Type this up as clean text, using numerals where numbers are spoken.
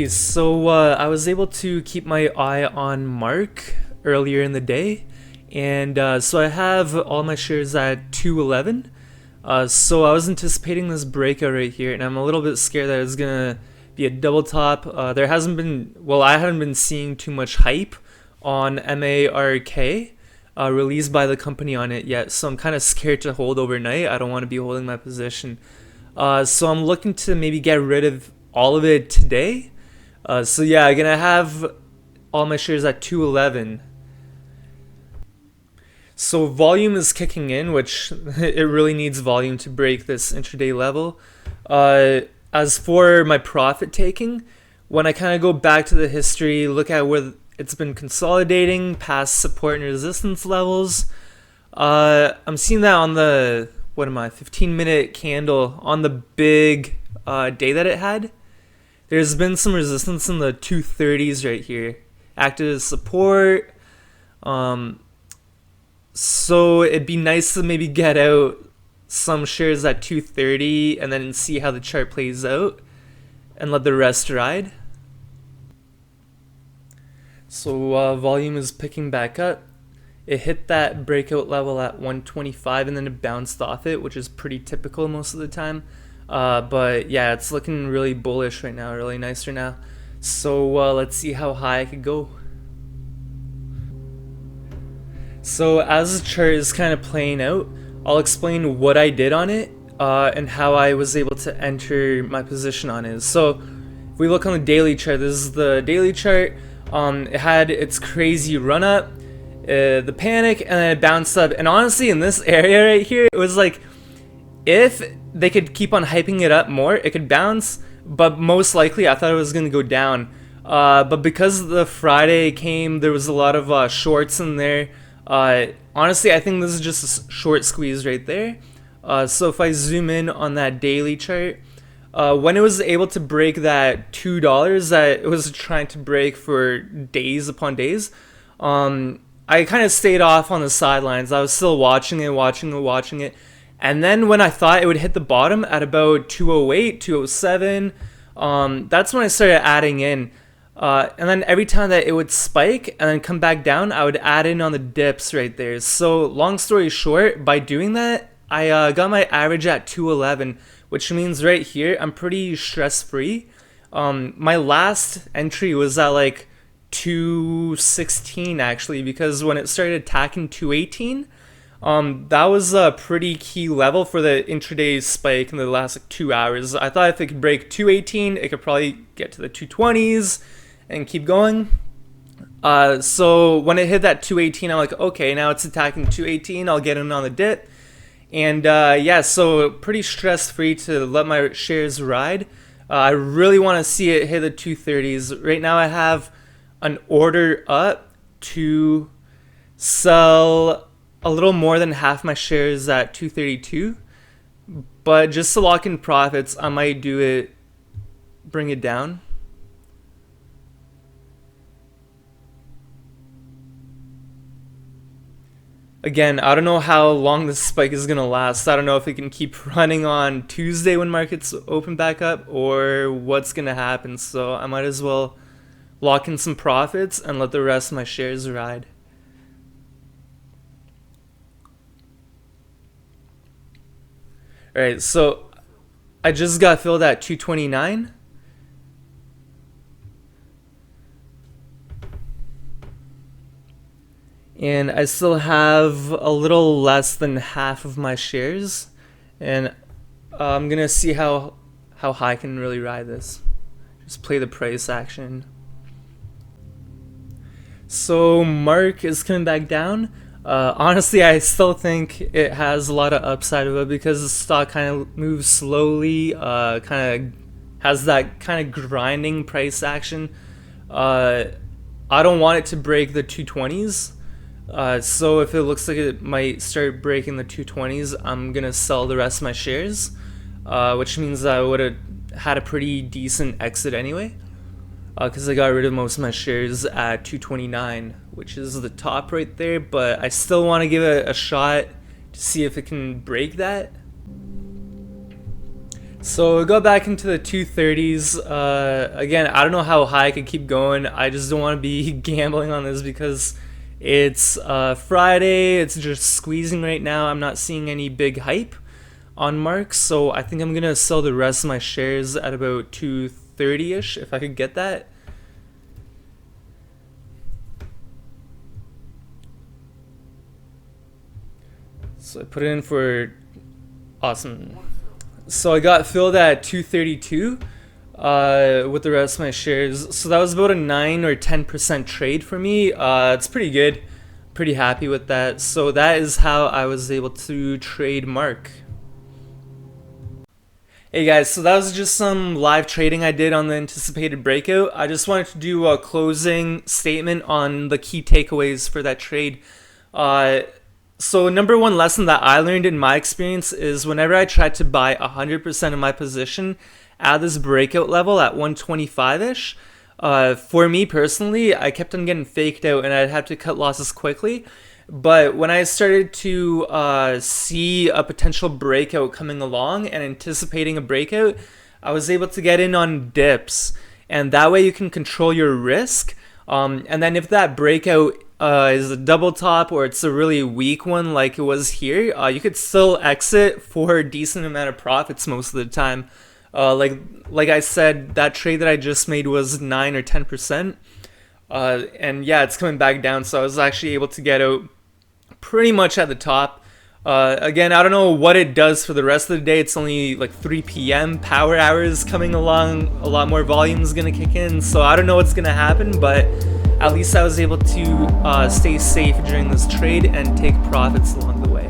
Hey, so I was able to keep my eye on Mark earlier in the day, and so I have all my shares at 211. So I was anticipating this breakout right here, and I'm a little bit scared that it's gonna be a double top. There hasn't been, well, I haven't been seeing too much hype on MARK released by the company on it yet, so I'm kind of scared to hold overnight. I don't want to be holding my position. So I'm looking to maybe get rid of all of it today. So yeah, I'm gonna have all my shares at 211. So volume is kicking in, which it really needs volume to break this intraday level. As for my profit taking, when I kind of go back to the history, look at where it's been consolidating past support and resistance levels, I'm seeing that on the 15-minute candle on the big day that it had. There's been some resistance in the 230s right here, acted as support. So it'd be nice to maybe get out some shares at 230 and then see how the chart plays out and let the rest ride. So volume is picking back up. It hit that breakout level at 125 and then it bounced off it, which is pretty typical most of the time. But yeah, it's looking really bullish right now, really nice right now. So let's see how high I could go. So as the chart is kind of playing out, I'll explain what I did on it and how I was able to enter my position on it. So if we look on the daily chart, this is the daily chart. It had its crazy run up, the panic, and then it bounced up. And honestly, in this area right here, it was like, if they could keep on hyping it up more, it could bounce, but most likely I thought it was going to go down. But because the Friday came, there was a lot of shorts in there. Honestly, I think this is just a short squeeze right there. So if I zoom in on that daily chart, when it was able to break that $2 that it was trying to break for days upon days, I kind of stayed off on the sidelines. I was still watching it. And then when I thought it would hit the bottom at about 208, 207, that's when I started adding in. And then every time that it would spike and then come back down, I would add in on the dips right there. So long story short, by doing that, I got my average at 211, which means right here, I'm pretty stress-free. My last entry was at like 216 actually, because when it started attacking 218, that was a pretty key level for the intraday spike in the last like 2 hours. I thought if it could break 218, it could probably get to the 220s and keep going. So when it hit that 218, I'm like, okay, now it's attacking 218. I'll get in on the dip. And yeah, so pretty stress-free to let my shares ride. I really want to see it hit the 230s. Right now I have an order up to sell a little more than half my shares at 232, but just to lock in profits, I might do it, bring it down. Again, I don't know how long this spike is gonna last. I don't know if it can keep running on Tuesday when markets open back up or what's gonna happen, so I might as well lock in some profits and let the rest of my shares ride. Alright, so I just got filled at 229. And I still have a little less than half of my shares. And I'm going to see how high I can really ride this. Just play the price action. So Mark is coming back down. Honestly, I still think it has a lot of upside of it because the stock kind of moves slowly, kind of has that kind of grinding price action. I don't want it to break the 220s. So if it looks like it might start breaking the 220s, I'm going to sell the rest of my shares, which means I would have had a pretty decent exit anyway. Because I got rid of most of my shares at 229, which is the top right there, but I still want to give it a shot to see if it can break that. So we got back into the 230s. Again, I don't know how high I could keep going. I just don't want to be gambling on this because it's Friday. It's just squeezing right now. I'm not seeing any big hype on marks, so I think I'm gonna sell the rest of my shares at about 230ish if I could get that. So I put it in for awesome. So I got filled at 232 with the rest of my shares. So that was about a 9 or 10% trade for me. It's pretty good. Pretty happy with that. So that is how I was able to trade Mark. Hey guys, so that was just some live trading I did on the anticipated breakout. I just wanted to do a closing statement on the key takeaways for that trade. So number one lesson that I learned in my experience is whenever I tried to buy 100% of my position at this breakout level at 125-ish, for me personally, I kept on getting faked out and I'd have to cut losses quickly. But when I started to see a potential breakout coming along and anticipating a breakout, I was able to get in on dips. And that way you can control your risk. And then if that breakout is a double top or it's a really weak one like it was here, you could still exit for a decent amount of profits most of the time. Like I said, that trade that I just made was 9 or 10%. And yeah, it's coming back down, so I was actually able to get out pretty much at the top. Again, I don't know what it does for the rest of the day. It's only like 3 p.m. Power hours coming along. A lot more volume is going to kick in, so I don't know what's going to happen, but at least I was able to stay safe during this trade and take profits along the way.